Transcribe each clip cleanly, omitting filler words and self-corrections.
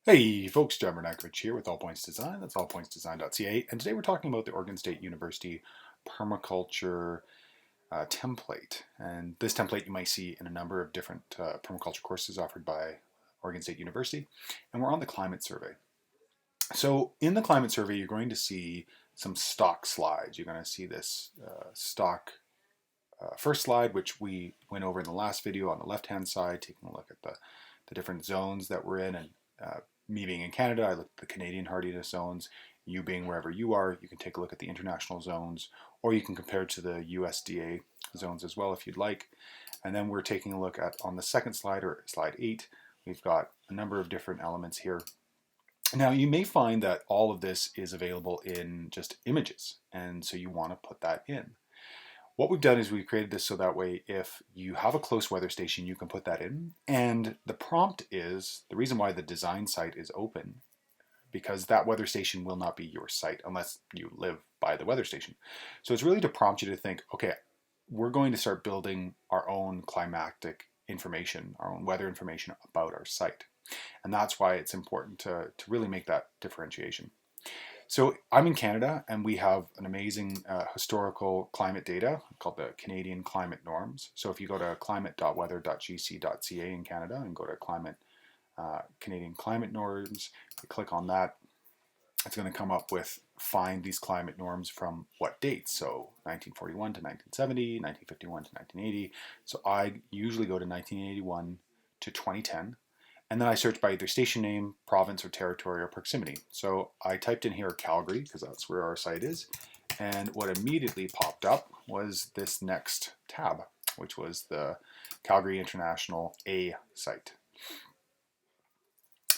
Hey folks, John Bernakevitch here with All Points Design. That's allpointsdesign.ca, and today we're talking about the Oregon State University permaculture template. And this template you might see in a number of different permaculture courses offered by Oregon State University. And we're on the climate survey. So in the climate survey, you're going to see some stock slides. You're going to see this stock first slide, which we went over in the last video on the left-hand side, taking a look at the different zones that we're in. And me being in Canada, I looked at the Canadian hardiness zones. You being wherever you are, you can take a look at the international zones, or you can compare to the USDA zones as well if you'd like. And then we're taking a look at, on the second slide, or slide 8, we've got a number of different elements here. Now you may find that all of this is available in just images, and so you want to put that in. What we've done is we've created this so that way if you have a close weather station, you can put that in. And the prompt is, the reason why the design site is open, because that weather station will not be your site unless you live by the weather station. So it's really to prompt you to think, okay, we're going to start building our own climatic information, our own weather information about our site. And that's why it's important to really make that differentiation. So I'm in Canada, and we have an amazing historical climate data called the Canadian Climate Norms. So if you go to climate.weather.gc.ca in Canada and go to Canadian Climate Norms, you click on that, it's going to come up with find these climate norms from what dates. So 1941 to 1970, 1951 to 1980. So I usually go to 1981 to 2010. And then I search by either station name, province or territory or proximity. So I typed in here Calgary because that's where our site is. And what immediately popped up was this next tab, which was the Calgary International A site.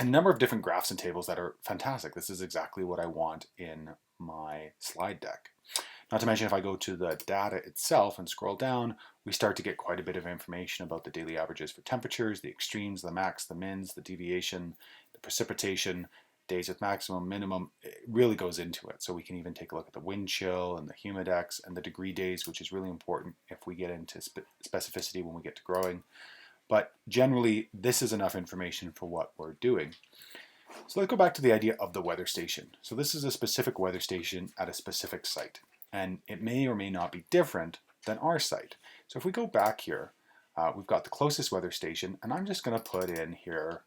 A number of different graphs and tables that are fantastic. This is exactly what I want in my slide deck. Not to mention, if I go to the data itself and scroll down, we start to get quite a bit of information about the daily averages for temperatures, the extremes, the max, the mins, the deviation, the precipitation, days with maximum, minimum. It really goes into it. So we can even take a look at the wind chill and the humidex and the degree days, which is really important if we get into specificity when we get to growing. But generally, this is enough information for what we're doing. So let's go back to the idea of the weather station. So this is a specific weather station at a specific site. And it may or may not be different than our site. So if we go back here, we've got the closest weather station, and I'm just going to put in here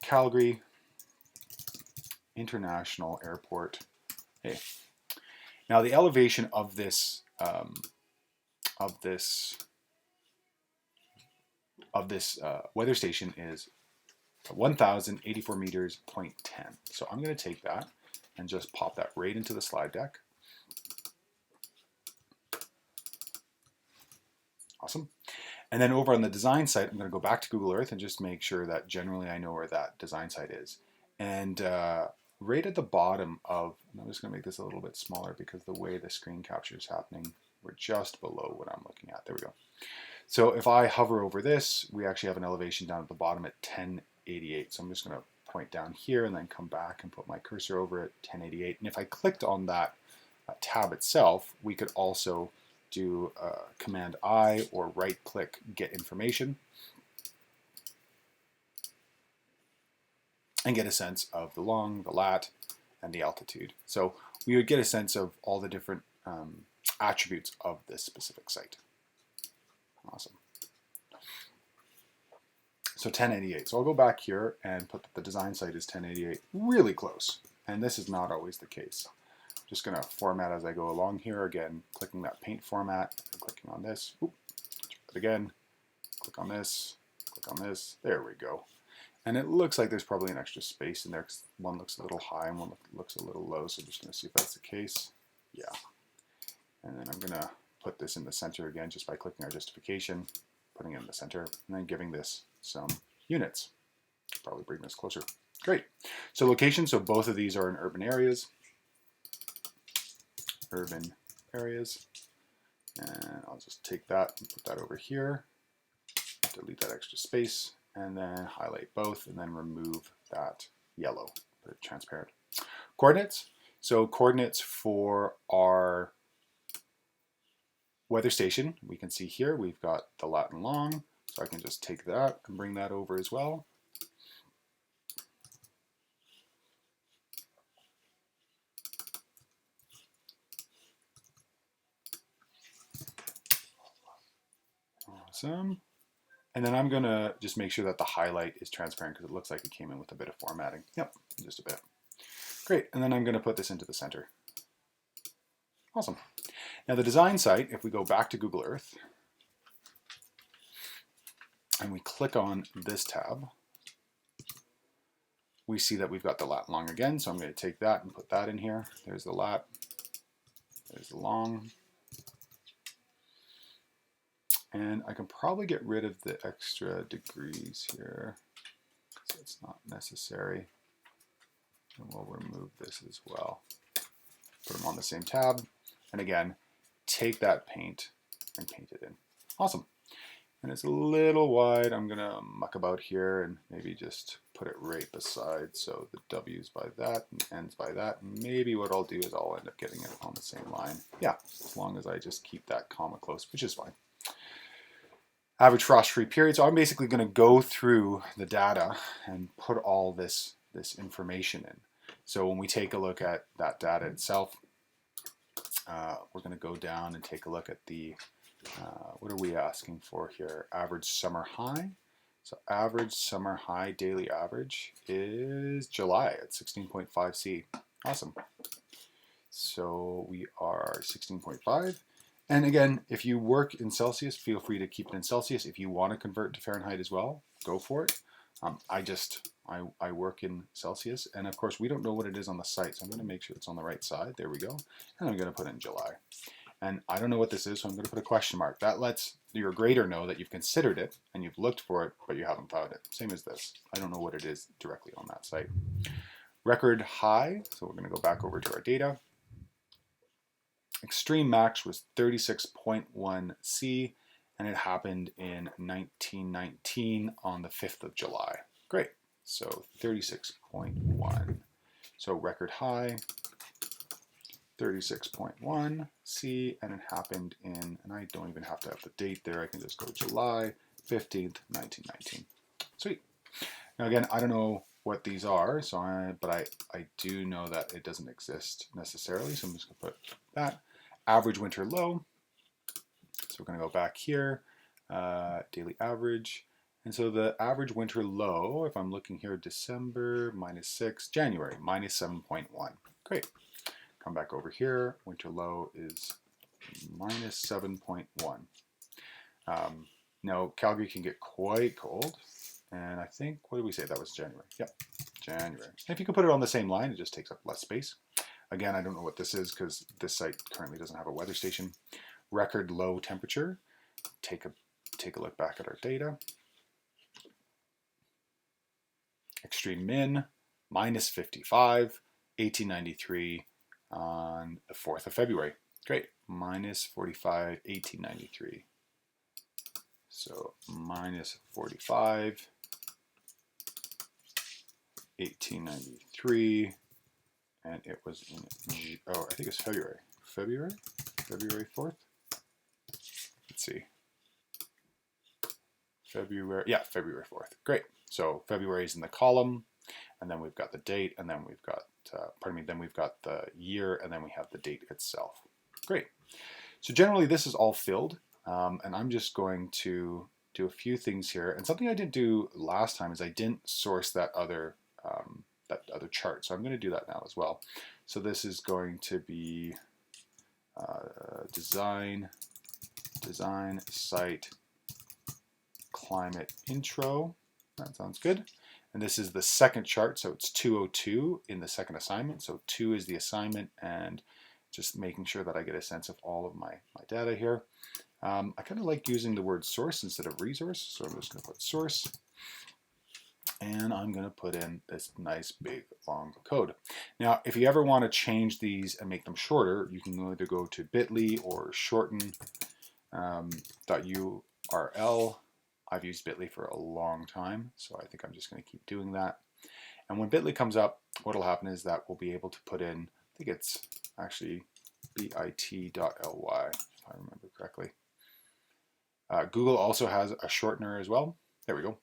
Calgary International Airport. Hey, now the elevation of this weather station is 1,084 meters, 0.10. So I'm going to take that and just pop that right into the slide deck. Awesome. And then over on the design site, I'm going to go back to Google Earth and just make sure that generally I know where that design site is. And right at the bottom of, I'm just going to make this a little bit smaller because the way the screen capture is happening, we're just below what I'm looking at. There we go. So if I hover over this, we actually have an elevation down at the bottom at 1088. So I'm just going to point down here and then come back and put my cursor over at 1088. And if I clicked on that tab itself, we could also do Command I or right click get information and get a sense of the long, the lat, and the altitude. So we would get a sense of all the different attributes of this specific site. Awesome. So 1088. So I'll go back here and put that the design site is 1088, really close. And this is not always the case. Just going to format as I go along here. Again, clicking that paint format, clicking on this. Oop, try it again. Click on this. Click on this. There we go. And it looks like there's probably an extra space in there because one looks a little high and one looks a little low. So I'm just going to see if that's the case. Yeah. And then I'm going to put this in the center again just by clicking our justification, putting it in the center, and then giving this some units. Probably bring this closer. Great. So location. So both of these are in urban areas. Urban areas, and I'll just take that and put that over here, delete that extra space, and then highlight both, and then remove that yellow, put it transparent. Coordinates. So coordinates for our weather station, we can see here we've got the lat and long, so I can just take that and bring that over as well. Awesome. And then I'm gonna just make sure that the highlight is transparent because it looks like it came in with a bit of formatting. Yep, just a bit. Great, and then I'm gonna put this into the center. Awesome. Now the design site, if we go back to Google Earth, and we click on this tab, we see that we've got the lat long again, so I'm going to take that and put that in here. There's the lat, there's the long. And I can probably get rid of the extra degrees here, so it's not necessary. And we'll remove this as well. Put them on the same tab, and again, take that paint and paint it in. Awesome. And it's a little wide. I'm gonna muck about here and maybe just put it right beside, so the W's by that and ends by that. And maybe what I'll do is I'll end up getting it on the same line. Yeah, as long as I just keep that comma close, which is fine. Average frost-free period. So I'm basically gonna go through the data and put all this information in. So when we take a look at that data itself, we're gonna go down and take a look at the what are we asking for here? Average summer high. So average summer high daily average is July at 16.5 C. Awesome. So we are 16.5. And again, if you work in Celsius, feel free to keep it in Celsius. If you want to convert to Fahrenheit as well, go for it. I work in Celsius, and of course we don't know what it is on the site, so I'm going to make sure it's on the right side. There we go. And I'm going to put in July. And I don't know what this is, so I'm going to put a question mark. That lets your grader know that you've considered it and you've looked for it, but you haven't found it. Same as this. I don't know what it is directly on that site. Record high, so we're going to go back over to our data. Extreme max was 36.1 C, and it happened in 1919 on the 5th of July. Great. So 36.1. So record high, 36.1 C, and it happened in, and I don't even have to have the date there, I can just go July 15th, 1919. Sweet. Now again, I don't know what these are, so but I do know that it doesn't exist necessarily, so I'm just going to put that. Average winter low, so we're going to go back here, daily average, and so the average winter low, if I'm looking here, December -6, January -7.1. Great. Come back over here, winter low is -7.1. Now Calgary can get quite cold, and I think, what did we say, that was January? Yep, January. And if you can put it on the same line, it just takes up less space. Again, I don't know what this is because this site currently doesn't have a weather station. Record low temperature. Take a look back at our data. Extreme min, -55, 1893 on the 4th of February. Great, -45, 1893. So -45, 1893, and it was in, oh, I think it's February. February 4th? Let's see. February 4th. Great. So February is in the column, and then we've got the date, and then we've got, then we've got the year, and then we have the date itself. Great. So generally this is all filled, and I'm just going to do a few things here. And something I didn't do last time is I didn't source that other chart, so I'm going to do that now as well. So this is going to be design site climate intro. That sounds good. And this is the second chart, so it's 202 in the second assignment. So 2 is the assignment, and just making sure that I get a sense of all of my data here. I kind of like using the word source instead of resource, so I'm just going to put source. And I'm going to put in this nice big long code. Now, if you ever want to change these and make them shorter, you can either go to bit.ly or shorten .url. I've used bit.ly for a long time, so I think I'm just going to keep doing that. And when bit.ly comes up, what will happen is that we'll be able to put in, I think it's actually bit.ly, if I remember correctly. Google also has a shortener as well. There we go.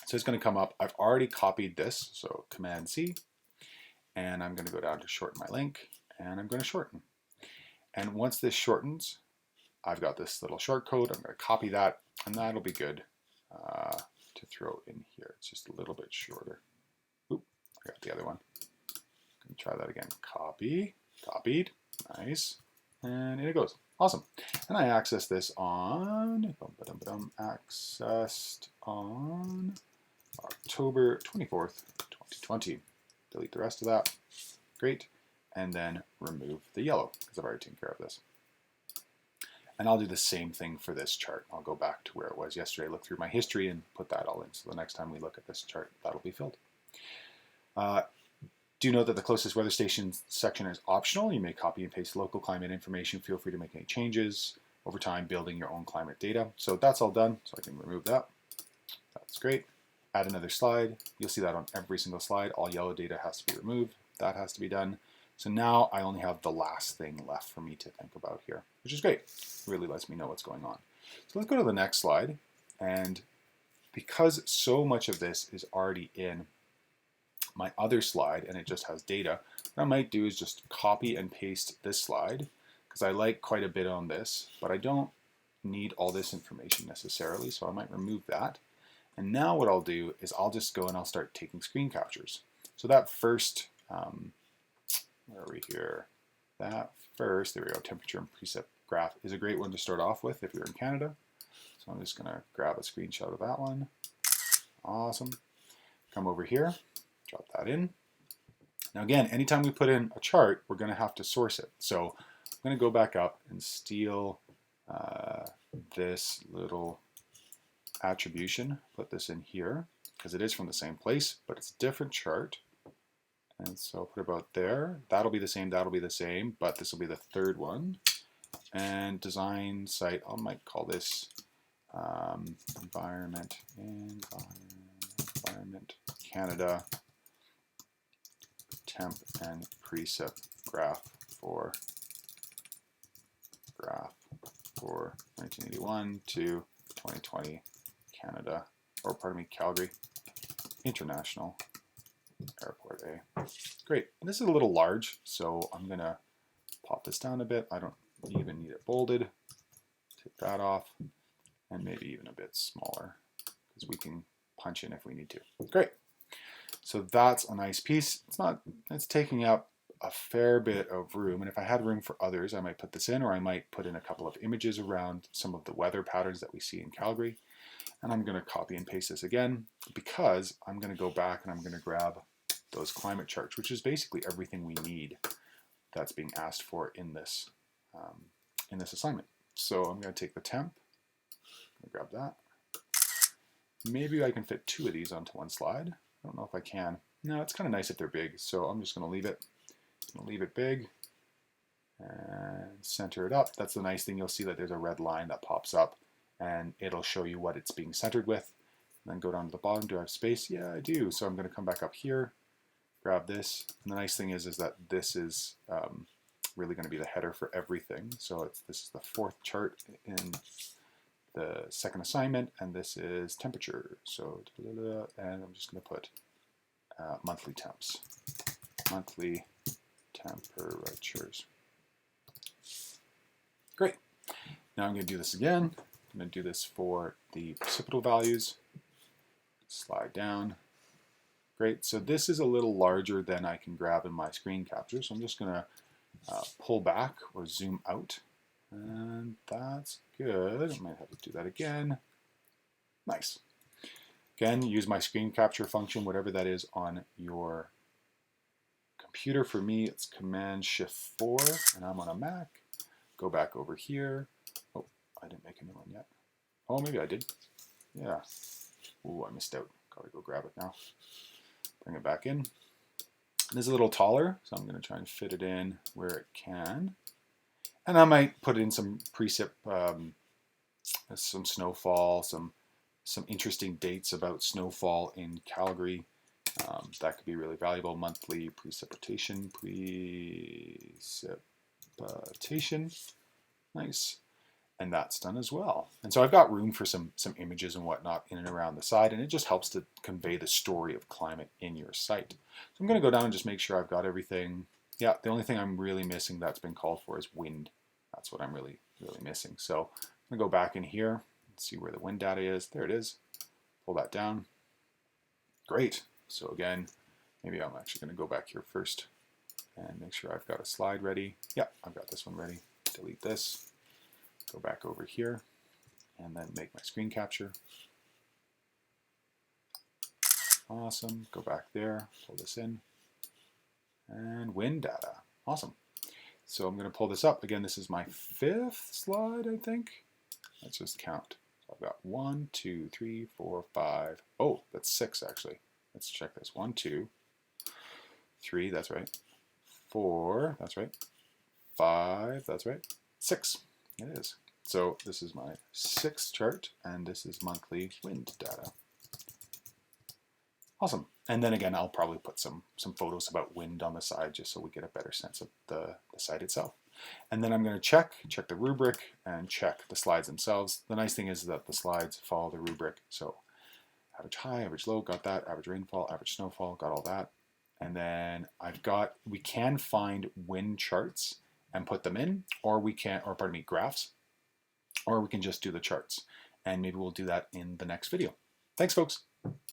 So it's going to come up. I've already copied this, so Command C, and I'm going to go down to shorten my link, and I'm going to shorten. And once this shortens, I've got this little short code. I'm going to copy that, and that'll be good to throw in here. It's just a little bit shorter. Oop, I got the other one. Gonna try that again. Copy, copied, nice, and in it goes. Awesome. And I access this on, accessed on October 24th, 2020. Delete the rest of that. Great. And then remove the yellow, because I've already taken care of this. And I'll do the same thing for this chart. I'll go back to where it was yesterday, look through my history, and put that all in. So the next time we look at this chart, that'll be filled. Do note that the closest weather station section is optional. You may copy and paste local climate information. Feel free to make any changes over time, building your own climate data. So that's all done, so I can remove that. That's great. Add another slide. You'll see that on every single slide. All yellow data has to be removed. That has to be done. So now I only have the last thing left for me to think about here, which is great. It really lets me know what's going on. So let's go to the next slide. And because so much of this is already in my other slide and it just has data, what I might do is just copy and paste this slide, because I like quite a bit on this, but I don't need all this information necessarily, so I might remove that. And now what I'll do is I'll just go and I'll start taking screen captures. So that first, where are we here? That first, there we go, temperature and precip graph is a great one to start off with if you're in Canada. So I'm just gonna grab a screenshot of that one. Awesome. Come over here, drop that in. Now again, anytime we put in a chart, we're gonna have to source it. So I'm gonna go back up and steal this little attribution, put this in here, because it is from the same place, but it's a different chart. And so I'll put it about there. That'll be the same, but this will be the third one. And design site, I might call this environment Canada temp and precip graph for 1981 to 2020 Canada, or pardon me, Calgary International Airport A. Great. And this is a little large, so I'm gonna pop this down a bit. I don't even need it bolded. Take that off, and maybe even a bit smaller, because we can punch in if we need to. Great. So that's a nice piece. It's taking up a fair bit of room, and if I had room for others, I might put this in, or I might put in a couple of images around some of the weather patterns that we see in Calgary. And I'm going to copy and paste this again, because I'm going to go back and I'm going to grab those climate charts, which is basically everything we need that's being asked for in this assignment. So I'm going to take the temp, grab that. Maybe I can fit two of these onto one slide. I don't know if I can. No, it's kind of nice if they're big, so I'm just going to leave it. Big and center it up. That's the nice thing. You'll see that there's a red line that pops up, and it'll show you what it's being centered with. And then go down to the bottom. Do I have space? Yeah, I do. So I'm going to come back up here, grab this. And the nice thing is that this is really going to be the header for everything. So this is the fourth chart in the second assignment, and this is temperature. So, and I'm just going to put monthly temps. Monthly temperatures. Great. Now I'm going to do this again. I'm going to do this for the precipitable values. Slide down. Great. So this is a little larger than I can grab in my screen capture. So I'm just going to pull back or zoom out. And that's good. I might have to do that again. Nice. Again, use my screen capture function, whatever that is on your computer. For me, it's Command-Shift-4, and I'm on a Mac. Go back over here. Oh, I didn't make a new one yet. Oh, maybe I did. Yeah. Ooh, I missed out. Gotta go grab it now. Bring it back in. This is a little taller, so I'm going to try and fit it in where it can. And I might put in some precip, some snowfall, some interesting dates about snowfall in Calgary. That could be really valuable. Monthly precipitation. Nice. And that's done as well. And so I've got room for some images and whatnot in and around the side, and it just helps to convey the story of climate in your site. So I'm going to go down and just make sure I've got everything. Yeah, the only thing I'm really missing that's been called for is wind. That's what I'm really missing. So I'm gonna go back in here, see where the wind data is. There it is. Pull that down. Great. So again, maybe I'm actually gonna go back here first and make sure I've got a slide ready. Yeah, I've got this one ready. Delete this, go back over here, and then make my screen capture. Awesome, go back there, pull this in, and wind data. Awesome. So I'm gonna pull this up. Again, this is my 5th slide, I think. Let's just count. So I've got 1, 2, 3, 4, 5. Oh, that's 6 actually. Let's check this. 1, 2, 3, that's right. 4, that's right. 5, that's right. 6, it is. So this is my 6th chart, and this is monthly wind data. Awesome. And then again, I'll probably put some photos about wind on the side just so we get a better sense of the site itself. And then I'm going to check the rubric and check the slides themselves. The nice thing is that the slides follow the rubric. So average high, average low, got that. Average rainfall, average snowfall, got all that. And then we can find wind charts and put them in, or graphs, or we can just do the charts. And maybe we'll do that in the next video. Thanks, folks.